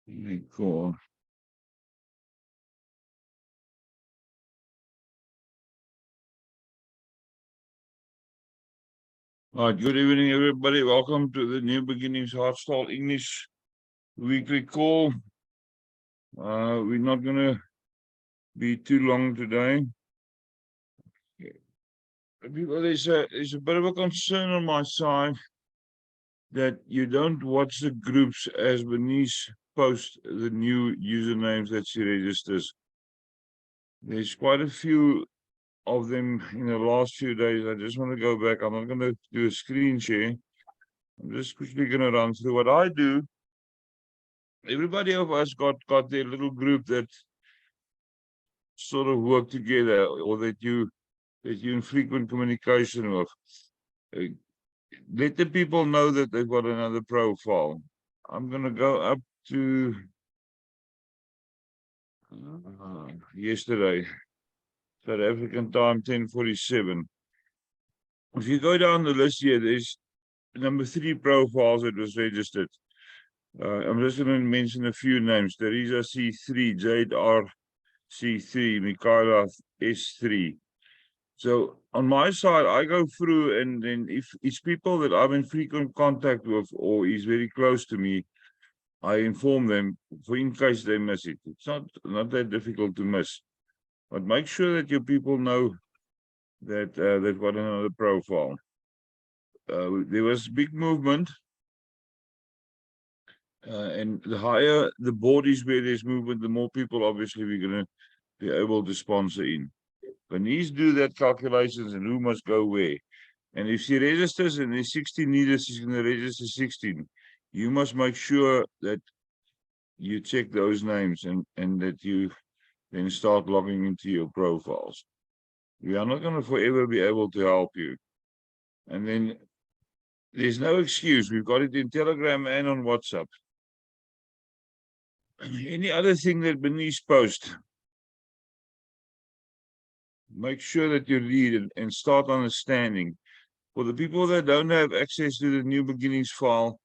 Very cool. All right, good evening, everybody. Welcome to the New Beginnings Hartstaal English weekly call. We're not going to be too long today. There's a bit of a concern on my side that you don't watch the groups as Bernice posts the new usernames that she registers. There's quite a few of them in the last few days. I just want to go back. I'm not going to do a screen share. I'm just quickly going to run through what I do. Everybody of us got their little group that sort of work together, or that you're in frequent communication with. Uh, Let the people know that they've got another profile. I'm gonna go up to yesterday, South African time, 10:47. If you go down the list here, there's number 3 profiles that was registered. I'm just going to mention a few names: Teresa C3, Jade RC3, Michaela S3. So on my side, I go through, and then if it's people that I'm in frequent contact with or is very close to me, I inform them for in case they miss it. It's not that difficult to miss, but make sure that your people know that they've got another profile. There was big movement, and the higher the board is where there's movement, the more people obviously we're going to be able to sponsor in. Bernice do that calculations and who must go where. And if she registers and there's 16 leaders, she's going to register 16. You must make sure that you check those names and that you then start logging into your profiles. We are not going to forever be able to help you. And then there's no excuse. We've got it in Telegram and on WhatsApp. Any other thing that Bernice posts, make sure that you read it and start understanding. For the people that don't have access to the New Beginnings file,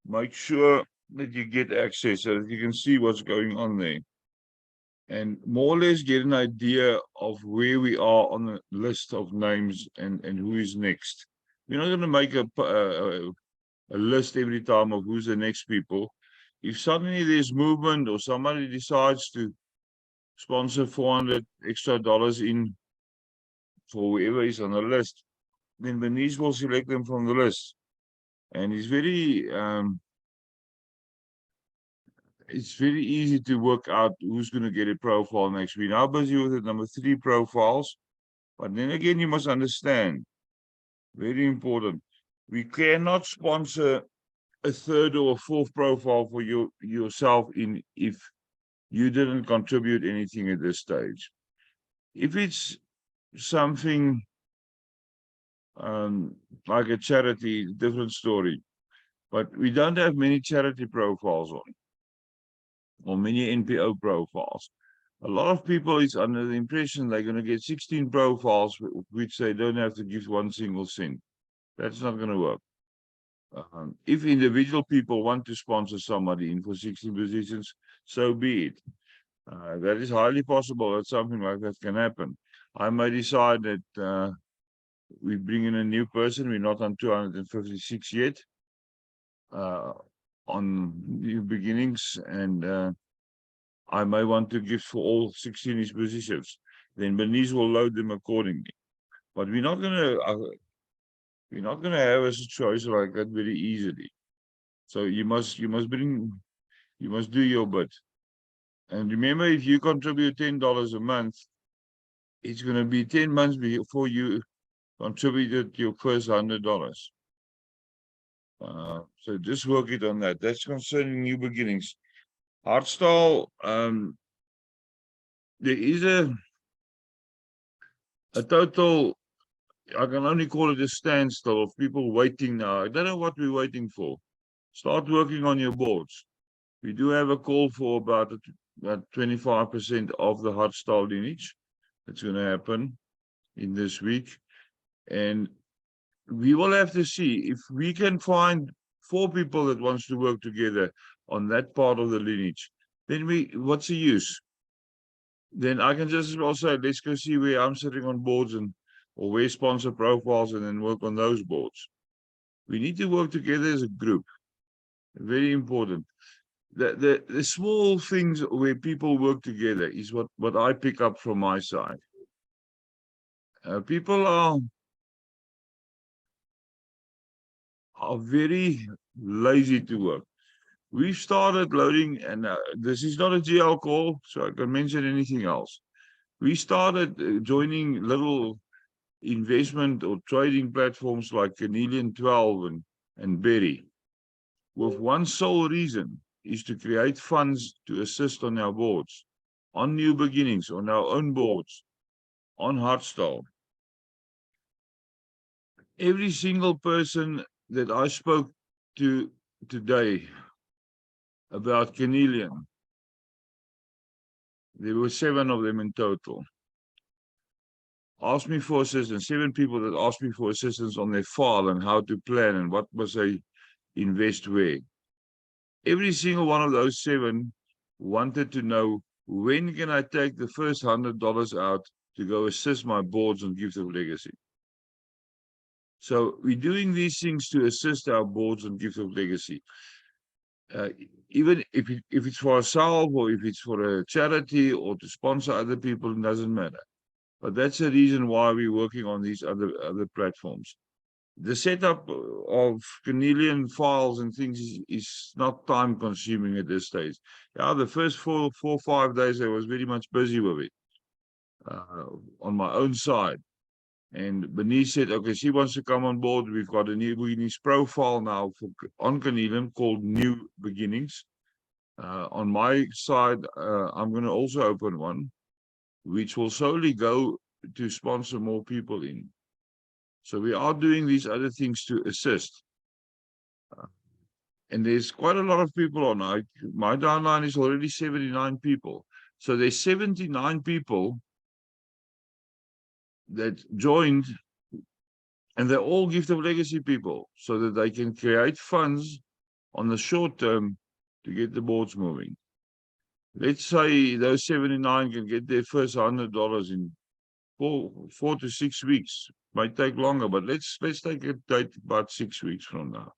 make sure that you get access so that you can see what's going on there. And more or less get an idea of where we are on the list of names and who is next. We're not going to make a list every time of who's the next people. If suddenly there's movement or somebody decides to sponsor $400 extra in for whoever is on the list, then Bernice will select them from the list. And it's very easy to work out who's going to get a profile next. We're now busy with the number 3 profiles. But then again, you must understand, very important, we cannot sponsor a third or a fourth profile for yourself if you didn't contribute anything at this stage. If it's something like a charity, different story. But we don't have many charity profiles on, or many NPO profiles. A lot of people is under the impression they're going to get 16 profiles, which they don't have to give one single cent. That's not going to work. If individual people want to sponsor somebody in for 16 positions, so be it. That is highly possible that something like that can happen. I may decide that we bring in a new person. We're not on 256 yet on New Beginnings, and I may want to give for all 16 positions. Then Bernice will load them accordingly. But we're not gonna have a situation like that very easily. So you must do your bit. And remember, if you contribute $10 a month, it's going to be 10 months before you contributed your first $100. So just work it on that. That's concerning New Beginnings. Hartstaal, there is a total, I can only call it a standstill of people waiting now. I don't know what we're waiting for. Start working on your boards. We do have a call for about 25% of the Hartstaal lineage. That's going to happen in this week. And we will have to see if we can find 4 people that wants to work together on that part of the lineage, then what's the use? Then I can just as well say, let's go see where I'm sitting on boards or where sponsor profiles and then work on those boards. We need to work together as a group. Very important. The small things where people work together is what I pick up from my side. People are very lazy to work. We've started loading, and this is not a GL call, so I can mention anything else. We started joining little investment or trading platforms like Canadian 12 and Berry, with one sole reason is to create funds to assist on our boards, on New Beginnings, on our own boards, on Hartstaal. Every single person that I spoke to today about Canadian, there were 7 of them in total, asked me for assistance. 7 people that asked me for assistance on their file and how to plan and what must they invest where. Every single one of those 7 wanted to know, when can I take the first $100 out to go assist my boards on Gift of Legacy? So we're doing these things to assist our boards on Gift of Legacy. Even if it's for ourselves or if it's for a charity or to sponsor other people, it doesn't matter. But that's the reason why we're working on these other platforms. The setup of Canadian files and things is not time consuming at this stage. Yeah, the first 4 or 5 days I was very much busy with it on my own side. And Bernice said, okay, she wants to come on board. We've got a New Beginnings profile now on Canadian called New Beginnings. On my side, I'm going to also open one, which will solely go to sponsor more people in. So we are doing these other things to assist. And there's quite a lot of people on. My downline is already 79 people. So there's 79 people that joined, and they're all Gift of Legacy people, so that they can create funds on the short term to get the boards moving. Let's say those 79 can get their first $100 in 4 to 6 weeks. Might take longer, but let's take a date about 6 weeks from now.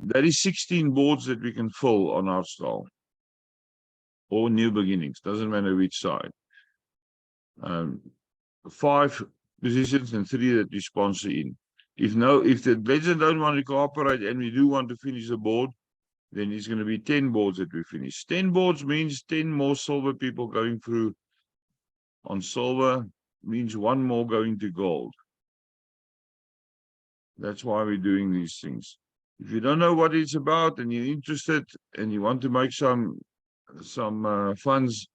That is 16 boards that we can fill on Hartstaal or New Beginnings, doesn't matter which side. 5 positions and 3 that we sponsor in. If the legend don't want to cooperate and we do want to finish the board, then it's going to be 10 boards that we finish. 10 boards means 10 more silver people going through on silver, means 1 more going to gold. That's why we're doing these things. If you don't know what it's about and you're interested and you want to make some funds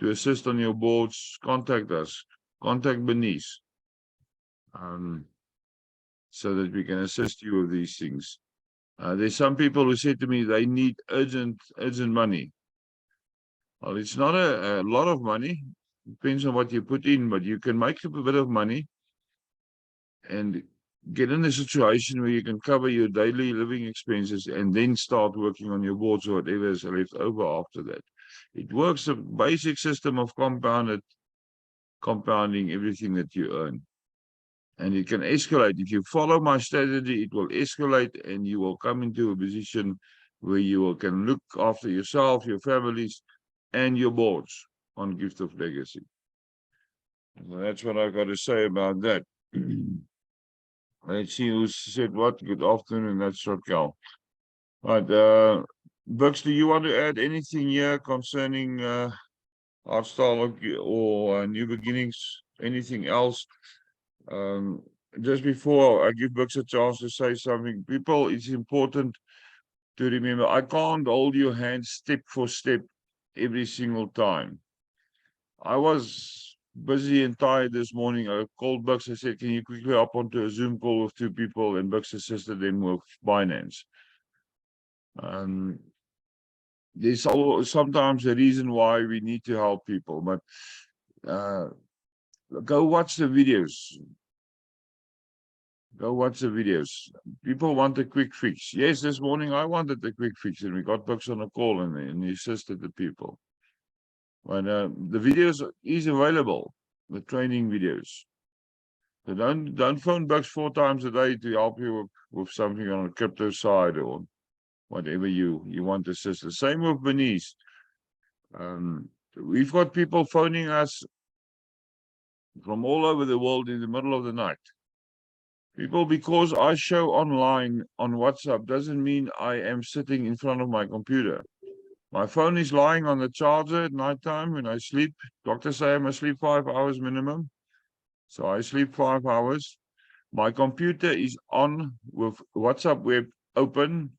to assist on your boards, contact us. Contact Bernice, so that we can assist you with these things. There's some people who said to me they need urgent money. Well, it's not a lot of money. Depends on what you put in, but you can make up a bit of money and get in a situation where you can cover your daily living expenses and then start working on your boards or whatever is left over after that. It works, a basic system of compounding everything that you earn. And it can escalate. If you follow my strategy, it will escalate and you will come into a position where you can look after yourself, your families, and your boards on Gift of Legacy. So that's what I've got to say about that. Let's see who said what. Good afternoon, that's Raquel. Right, Bux, do you want to add anything here concerning Hartstaal or New Beginnings? Anything else? Just before I give Bux a chance to say something, people, it's important to remember, I can't hold your hand step for step every single time. I was busy and tired this morning. I called Bux. I said, can you quickly hop onto a Zoom call with 2 people? And Bux assisted them with finance. There's sometimes a reason why we need to help people, but go watch the videos. Go watch the videos. People want a quick fix. Yes, this morning I wanted a quick fix, and we got books on a call, and he assisted the people. But the videos is available, the training videos. So don't phone Bucks 4 times a day to help you with something on the crypto side or whatever you want to assist. The same with Bernice. We've got people phoning us from all over the world in the middle of the night. People, because I show online on WhatsApp doesn't mean I am sitting in front of my computer. My phone is lying on the charger at nighttime when I sleep. Doctors say I must sleep 5 hours minimum. So I sleep 5 hours. My computer is on with WhatsApp web open,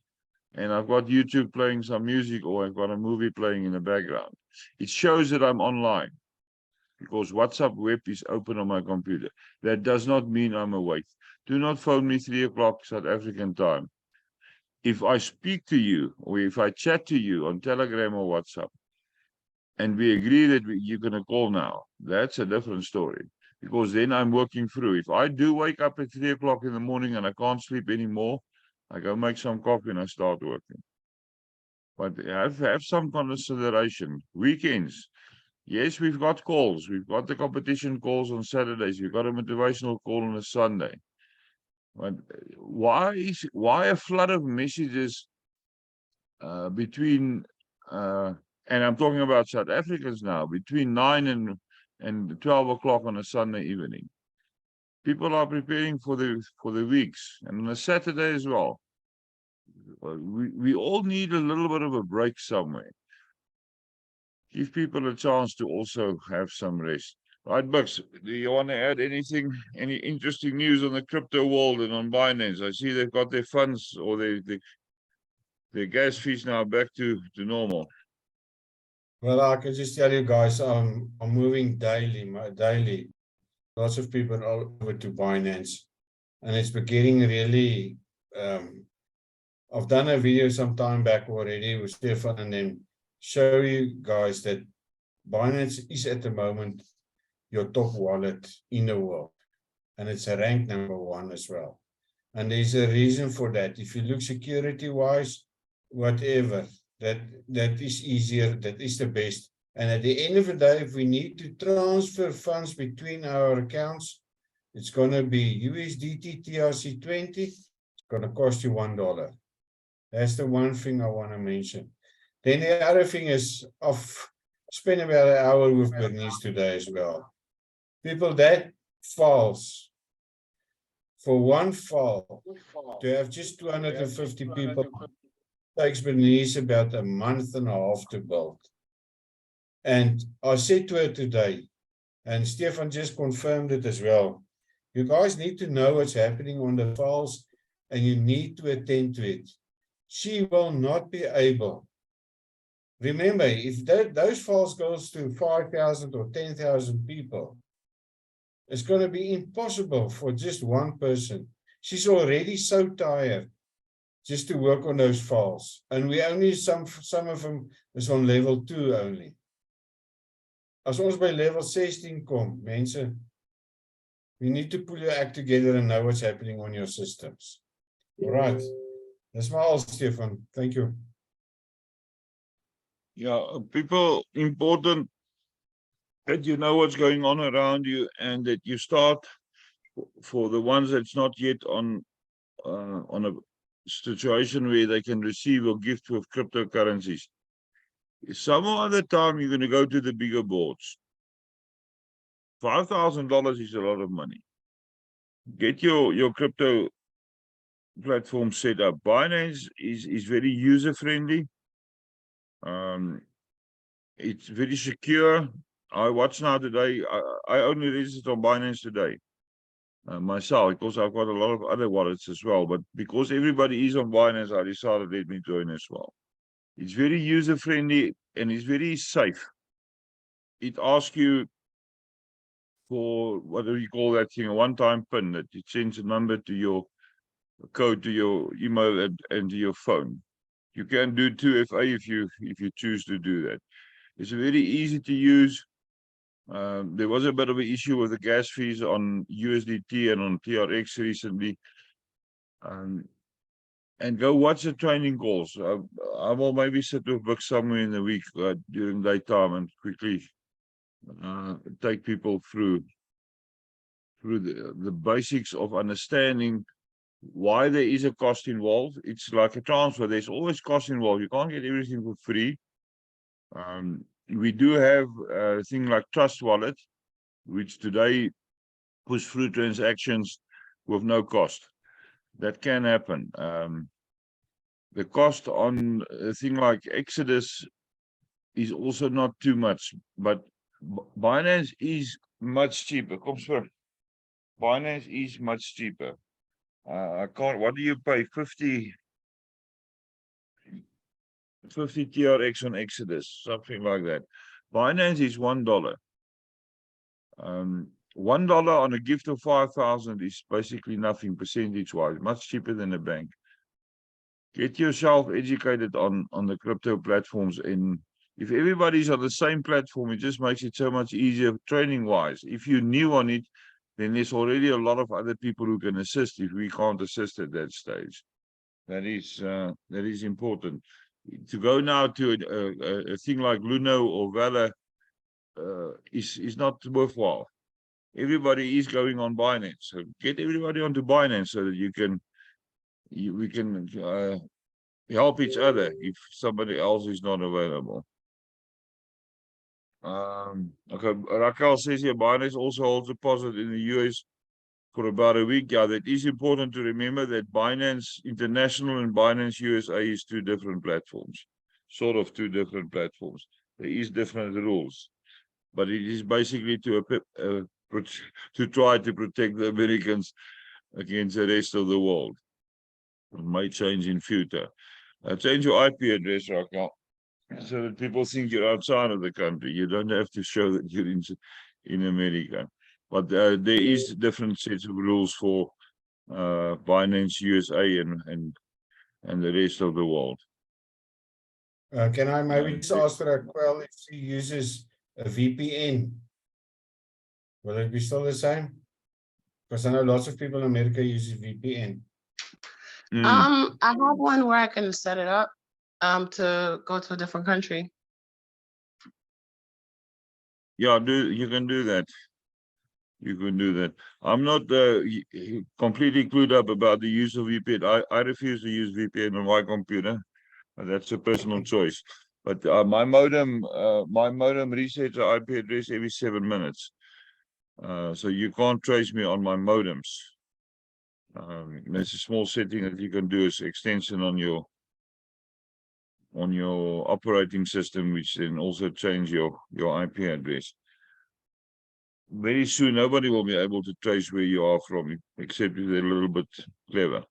and I've got YouTube playing some music, or I've got a movie playing in the background. It shows that I'm online because WhatsApp web is open on my computer. That does not mean I'm awake. Do not phone me 3 o'clock South African time. If I speak to you or if I chat to you on Telegram or WhatsApp and we agree that you're going to call now, that's a different story, because then I'm working through. If I do wake up at 3 o'clock in the morning and I can't sleep anymore, I go make some coffee and I start working. But have some consideration. Weekends, yes, we've got calls. We've got the competition calls on Saturdays. We've got a motivational call on a Sunday. But why a flood of messages between and I'm talking about South Africans now, between 9 and 12 o'clock on a Sunday evening? People are preparing for the weeks, and on a Saturday as well. We all need a little bit of a break somewhere. Give people a chance to also have some rest. Right, Bucks, do you want to add anything, any interesting news on the crypto world and on Binance? I see they've got their funds or their gas fees now back to normal. Well, I can just tell you guys, I'm moving daily. Lots of people are over to Binance, and it's beginning really. I've done a video some time back already with Stefan, and then show you guys that Binance is at the moment your top wallet in the world, and it's a ranked #1 as well. And there's a reason for that. If you look security-wise, whatever, that is easier, that is the best. And at the end of the day, if we need to transfer funds between our accounts, it's going to be USDT TRC20. It's going to cost you $1. That's the one thing I want to mention. Then the other thing is, I've spent about an hour with Bernice today as well. People, that false. For one fall, to have just 250 people takes Bernice about a month and a half to build. And I said to her today, and Stefan just confirmed it as well, you guys need to know what's happening on the falls, and you need to attend to it. She will not be able. Remember, if those falls goes to 5,000 or 10,000 people, it's going to be impossible for just one person. She's already so tired just to work on those files. And we only, some of them is on level 2 only. As ons by level 16 kom, mense, you need to pull your act together and know what's happening on your systems. All right. That's my all, Stefan. Thank you. Yeah, people, important that you know what's going on around you, and that you start, for the ones that's not yet on a situation where they can receive or gift with cryptocurrencies. Some other time you're going to go to the bigger boards. $5,000 is a lot of money. Get your crypto platform set up. Binance is very user friendly. It's very secure. I watch now today. I only registered on Binance today myself, because I've got a lot of other wallets as well. But because everybody is on Binance, I decided let me join as well. It's very user friendly and it's very safe. It asks you for, what do you call that thing, a one-time PIN, that it sends a number to your code to your email and to your phone. You can do 2FA if you choose to do that. It's very easy to use. There was a bit of an issue with the gas fees on USDT and on TRX recently. And go watch the training calls. I will maybe sit with Vic somewhere in the week during daytime and quickly take people through the basics of understanding why there is a cost involved. It's like a transfer. There's always cost involved. You can't get everything for free. We do have a thing like Trust Wallet, which today push through transactions with no cost. That can happen. The cost on a thing like Exodus is also not too much, but Binance is much cheaper. Binance is much cheaper. I can't. What do you pay? 50 TRX on Exodus, something like that. Binance is $1. $1 on a gift of 5,000 is basically nothing percentage-wise, much cheaper than a bank. Get yourself educated on the crypto platforms. And if everybody's on the same platform, it just makes it so much easier training-wise. If you're new on it, then there's already a lot of other people who can assist if we can't assist at that stage. That is important. To go now to a thing like Luno or Valor is not worthwhile. Everybody is going on Binance, so get everybody onto Binance so that we can help each other if somebody else is not available. Okay, Raquel says here Binance also holds deposit in the US for about a week. Yeah, that is important to remember that Binance International and Binance USA is two different platforms, sort of two different platforms. There is different rules, but it is basically to try to protect the Americans against the rest of the world. It may change in future. Change your IP address, Raquel, so that people think you're outside of the country. You don't have to show that you're in America. But there is different sets of rules for Binance USA and the rest of the world. Can I maybe just ask Raquel if she uses a VPN? Will it be still the same? Because I know lots of people in America use VPN. I have one where I can set it up to go to a different country. Yeah, you can do that. You can do that. I'm not completely clued up about the use of VPN. I refuse to use VPN on my computer. That's a personal choice. But my modem resets the IP address every 7 minutes. So you can't trace me on my modems. There's a small setting that you can do as extension on your operating system, which then also change your IP address. Very soon, nobody will be able to trace where you are from, except if they're a little bit clever.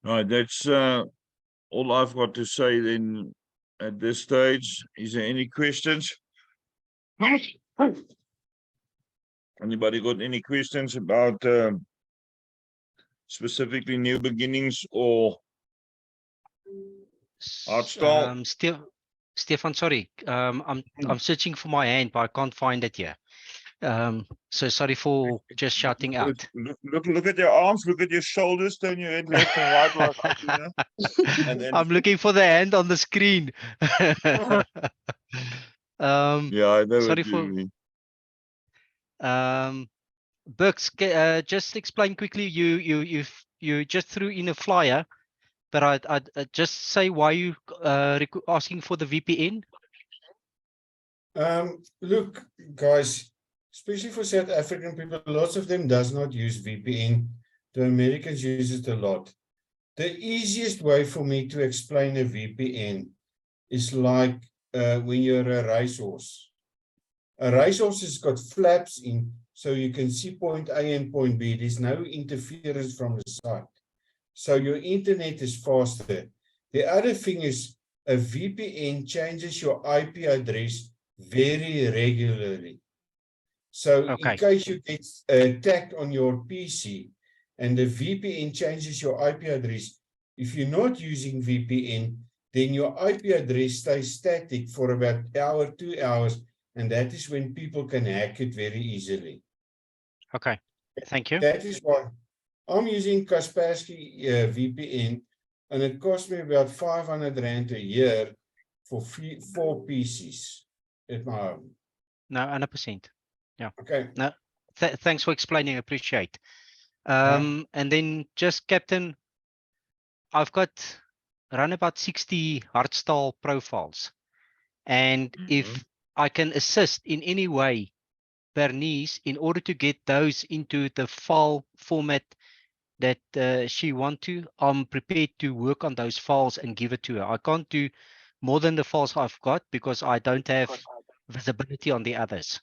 Right, that's all I've got to say then at this stage. Is there any questions? Anybody got any questions about specifically New Beginnings or Hartstaal? Stefan, sorry. I'm searching for my hand, but I can't find it here. So sorry for just shouting out. Look at your arms, look at your shoulders, turn your head left and right like and then... I'm looking for the hand on the screen. Yeah, I know sorry what you mean. Burks, just explain quickly. You just threw in a flyer, but I just say why you asking for the VPN. Look, guys, especially for South African people, lots of them does not use VPN. The Americans use it a lot. The easiest way for me to explain a VPN is like when you're a racehorse. A racehorse has got flaps in, so you can see point A and point B. There's no interference from the side. So your internet is faster. The other thing is a VPN changes your IP address very regularly. So in case you get attacked on your PC and the VPN changes your IP address, if you're not using VPN, then your IP address stays static for about an hour, 2 hours, and that is when people can hack it very easily. Okay, thank you. That is why I'm using Kaspersky VPN, and it cost me about 500 Rand a year for 4 PCs at my home. No, 100%. Okay. No, thanks for explaining. Appreciate. Yeah. And then just Captain, I've got around about 60 Hartstaal profiles, and if I can assist in any way Bernice in order to get those into the file format that she want to, I'm prepared to work on those files and give it to her. I can't do more than the files I've got because I don't have visibility on the others.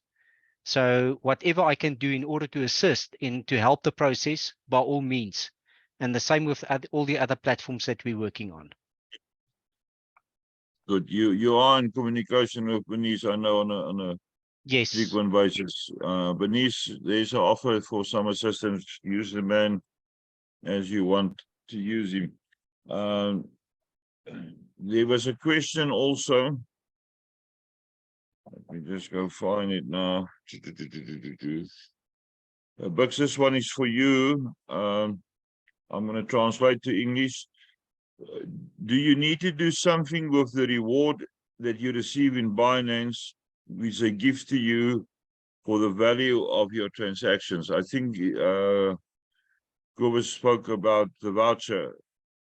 So whatever I can do in order to assist in to help the process, by all means. And the same with all the other platforms that we're working on. Good. You are in communication with Bernice, I know, on a Yes. frequent basis. Bernice, there's an offer for some assistance. Use the man as you want to use him. There was a question also. Let me just go find it now. Bux, this one is for you. I'm going to translate to English. Do you need to do something with the reward that you receive in Binance, which they give to you for the value of your transactions? I think Cobus spoke about the voucher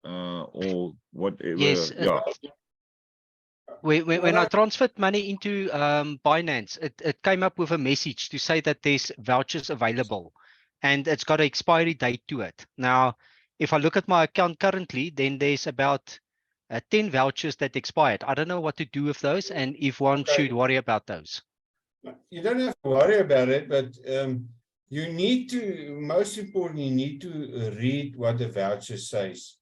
or whatever. Yes. Yeah. When I transferred money into Binance, it came up with a message to say that there's vouchers available and it's got an expiry date to it. Now, if I look at my account currently, then there's about 10 vouchers that expired. I don't know what to do with those and if one should worry about those. You don't have to worry about it, but you need to, most importantly, you need to read what the voucher says.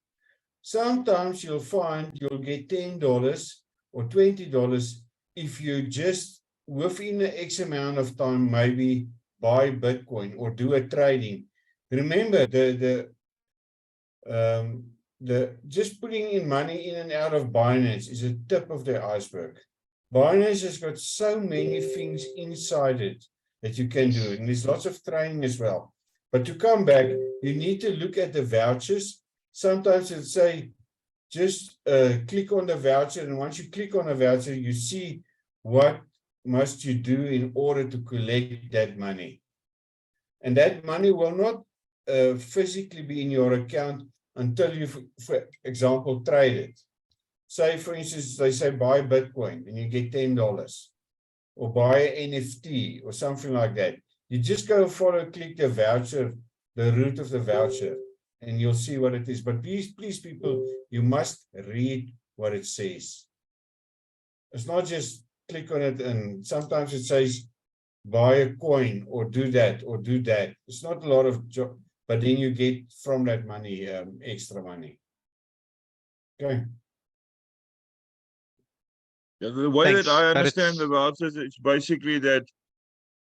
Sometimes you'll find you'll get $10 or $20 if you just within an X amount of time maybe buy Bitcoin or do a trading. Remember, the just putting in money in and out of Binance is a tip of the iceberg. Binance has got so many things inside it that you can do, and there's lots of training as well. But to come back, you need to look at the vouchers. Sometimes it'll say, just click on the voucher, and once you click on a voucher, you see what must you do in order to collect that money. And that money will not physically be in your account until you, for example, trade it. Say, for instance, they say buy Bitcoin and you get $10, or buy an NFT or something like that. You just go follow, click the voucher, the root of the voucher, and you'll see what it is. But please, people, you must read what it says. It's not just click on it, and sometimes it says buy a coin or do that or do that. It's not a lot of job, but then you get from that money extra money. Okay. Yeah, the way Thanks, that I but understand the vouchers, it's basically that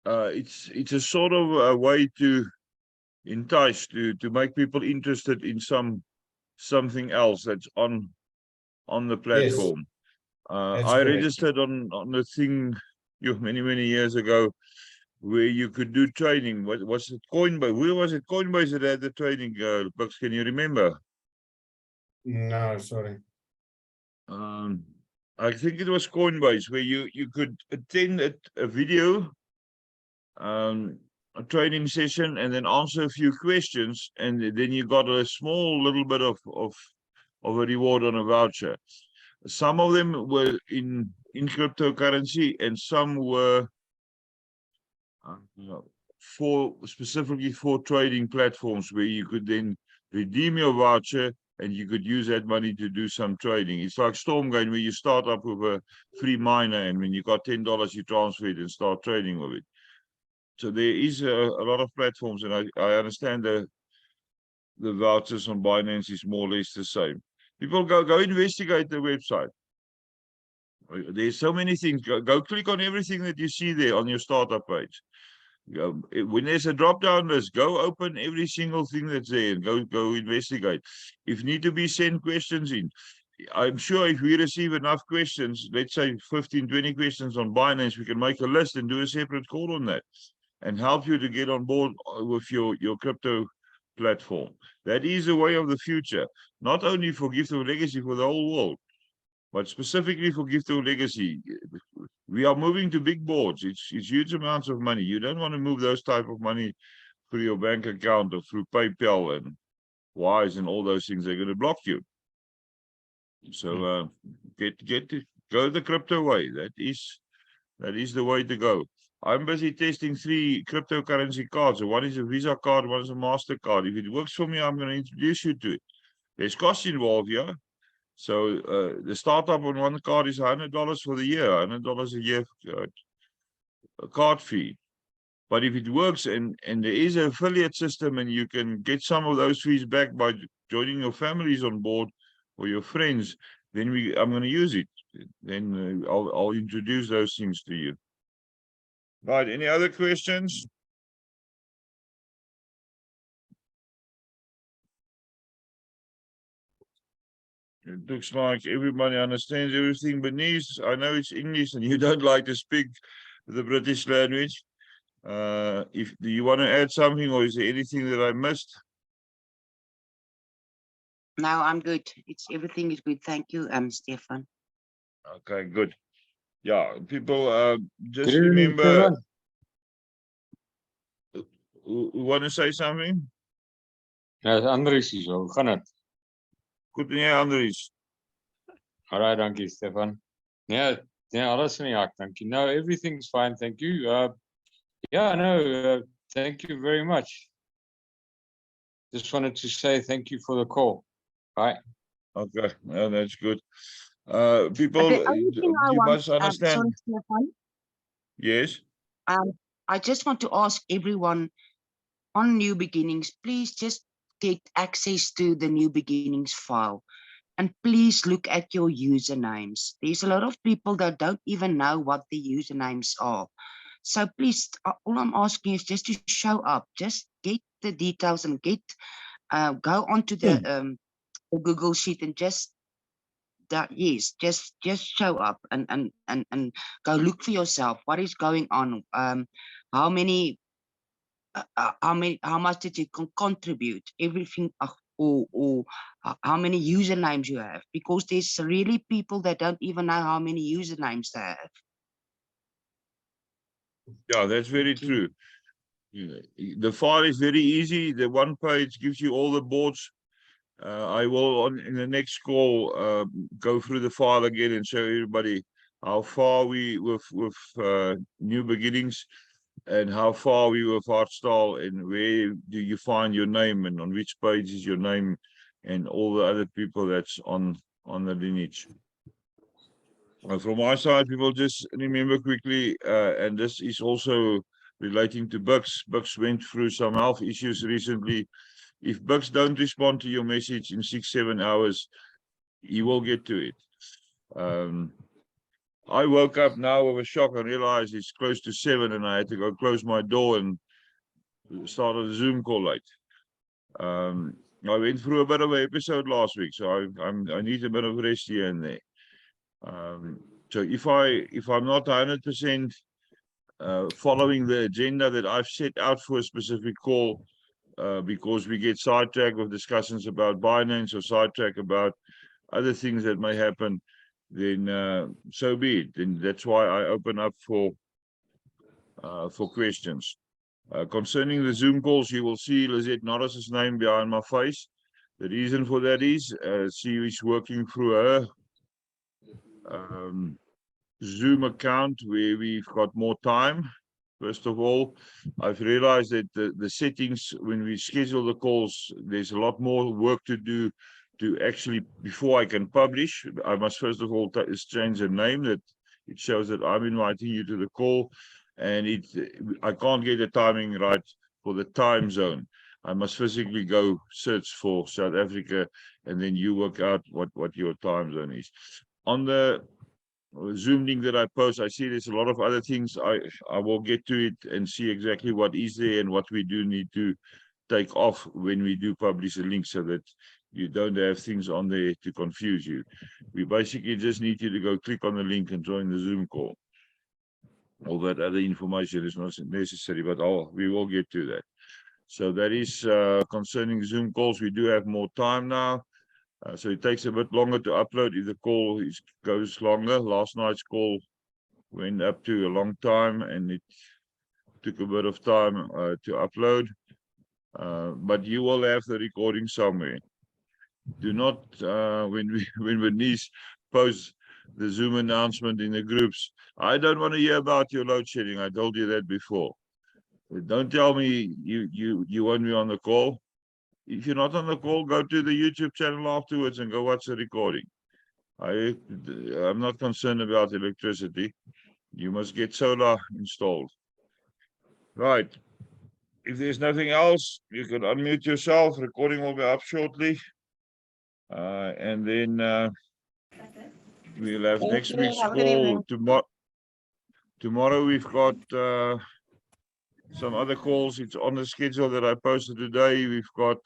it's a sort of a way to entice, to make people interested in something else that's on the platform. I correct. registered on the thing many years ago where you could do trading. Was it Coinbase? Where was it? Coinbase that had the trading books. Can you remember? No, sorry. I think it was Coinbase where you could attend a video, a training session, and then answer a few questions, and then you got a small little bit of a reward on a voucher. Some of them were in cryptocurrency, and some were specifically for trading platforms where you could then redeem your voucher and you could use that money to do some trading. It's like Stormgain, where you start up with a free miner, and when you got $10, you transfer it and start trading with it. So there is a lot of platforms, and I understand the vouchers on Binance is more or less the same. People go investigate the website. There's so many things. Go click on everything that you see there on your startup page. When there's a drop down list, go open every single thing that's there and go investigate. If need to be, send questions in. I'm sure if we receive enough questions, let's say 15, 20 questions on Binance, we can make a list and do a separate call on that and help you to get on board with your crypto platform. That is the way of the future, not only for Gift of Legacy, for the whole world, but specifically for Gift of Legacy. We are moving to big boards. It's huge amounts of money. You don't want to move those type of money through your bank account or through PayPal and Wise and all those things. They're going to block you. So go the crypto way. That is the way to go. I'm busy testing 3 cryptocurrency cards. One is a Visa card, one is a MasterCard. If it works for me, I'm going to introduce you to it. There's cost involved here. So the startup on one card is $100 for the year, $100 a year a card fee. But if it works and there is an affiliate system and you can get some of those fees back by joining your families on board or your friends, then I'm going to use it. Then I'll introduce those things to you. Right, any other questions? It looks like everybody understands everything beneath. I know it's English and you don't like to speak the British language. Do you want to add something, or is there anything that I missed? No, I'm good. Everything is good. Thank you, Stefan. Okay, good. Yeah, people, just Good evening, remember, Stefan. who want to say something? Ja, Andries hier zo. Hoe gaan het? Goed, meneer Andries. Alright, dankie, Stefan. Yeah, alles in die hak, dankie. No, everything's fine, thank you. Thank you very much. Just wanted to say thank you for the call. Bye. Okay, well, that's good. People, The only thing I you want, must understand. sorry, Stefan. Yes. I just want to ask everyone on New Beginnings, please just get access to the New Beginnings file. And please look at your usernames. There's a lot of people that don't even know what the usernames are. So please, all I'm asking is just to show up. Just get the details and go onto the Google Sheet and just show up and go look for yourself. What is going on? How much did you contribute? Everything. Or how many usernames you have, because there's really people that don't even know how many usernames they have. Yeah, that's very true. The file is very easy. The one page gives you all the boards. I will in the next call go through the file again and show everybody how far we with New Beginnings and how far we with Hartstaal, and where do you find your name and on which page is your name and all the other people that's on the lineage. From my side, people just remember quickly, and this is also relating to Bucks. Bucks went through some health issues recently. If Bucks don't respond to your message in 6-7 hours, he will get to it. I woke up now with a shock and realized it's close to 7 and I had to go close my door and start a Zoom call late. I went through a bit of an episode last week, so I need a bit of rest here and there. So if I'm not 100% following the agenda that I've set out for a specific call, because we get sidetracked with discussions about Binance or sidetracked about other things that may happen, then so be it. Then that's why I open up for questions. Concerning the Zoom calls, you will see Lizette Norris's name behind my face. The reason for that is she is working through her Zoom account where we've got more time. First of all, I've realized that the settings, when we schedule the calls, there's a lot more work to do to actually, before I can publish, I must first of all change the name that it shows that I'm inviting you to the call, and I can't get the timing right for the time zone. I must physically go search for South Africa, and then you work out what your time zone is. On the Zoom link that I post, I see there's a lot of other things. I will get to it and see exactly what is there and what we do need to take off when we do publish a link, so that you don't have things on there to confuse you. We basically just need you to go click on the link and join the Zoom call. All that other information is not necessary, but we will get to that. So that is concerning Zoom calls. We do have more time now. So it takes a bit longer to upload if the call goes longer. Last night's call went up to a long time and it took a bit of time to upload. But you will have the recording somewhere. Do not, when Bernice posts the Zoom announcement in the groups, I don't want to hear about your load shedding. I told you that before. Don't tell me you want me on the call. If you're not on the call, go to the YouTube channel afterwards and go watch the recording. I'm not concerned about electricity. You must get solar installed. Right. If there's nothing else, you can unmute yourself. Recording will be up shortly. And then we'll have Thank next you. week's Have a good call evening. tomorrow. We've got some other calls. It's on the schedule that I posted today. We've got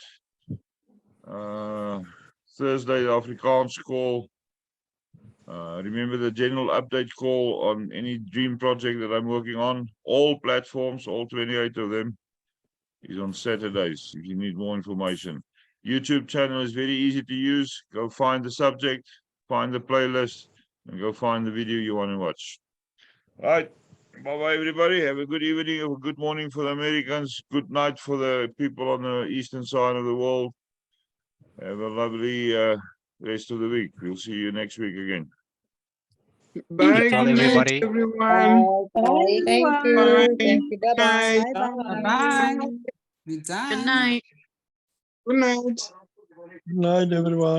Thursday, the Afrikaans call. Remember the general update call on any dream project that I'm working on. All platforms, all 28 of them, is on Saturdays if you need more information. YouTube channel is very easy to use. Go find the subject, find the playlist, and go find the video you want to watch. All right. Bye-bye, everybody. Have a good evening, a good morning for the Americans. Good night for the people on the eastern side of the world. Have a lovely rest of the week. We'll see you next week again. Bye, That's all, good night, everybody. everyone. Bye. Thank you. Bye. Thank you. Bye-bye. Bye. Bye-bye. Good Good night. night. Good night, everyone.